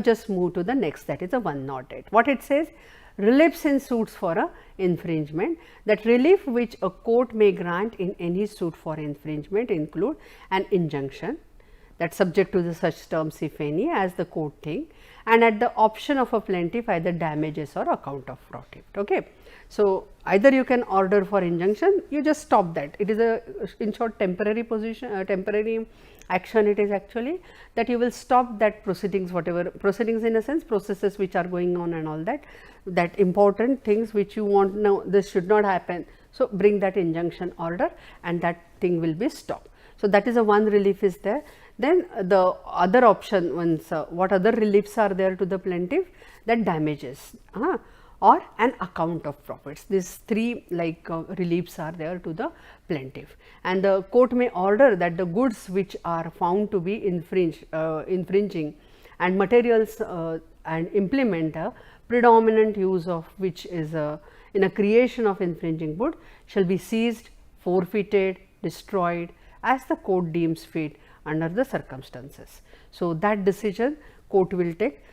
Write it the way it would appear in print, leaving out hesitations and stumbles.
Just move to the next, that is a 108. What it says? Reliefs in suits for a infringement. That relief which a court may grant in any suit for infringement include an injunction, that subject to the such terms if any as the court think, and at the option of a plaintiff either damages or account of profit. Okay. So, either you can order for injunction, you just stop that. It is a, in short, temporary position, temporary action it is actually, that you will stop that proceedings, whatever proceedings in a sense, processes which are going on and all that, that important things which you want now, this should not happen. So, bring that injunction order and that thing will be stopped. So, that is a one relief is there. Then the other option, once what other reliefs are there to the plaintiff, that damages or an account of profits. These three reliefs are there to the plaintiff, and the court may order that the goods which are found to be infringing and materials and implement a predominant use of which is in a creation of infringing good shall be seized, forfeited, destroyed as the court deems fit under the circumstances. So, that decision court will take.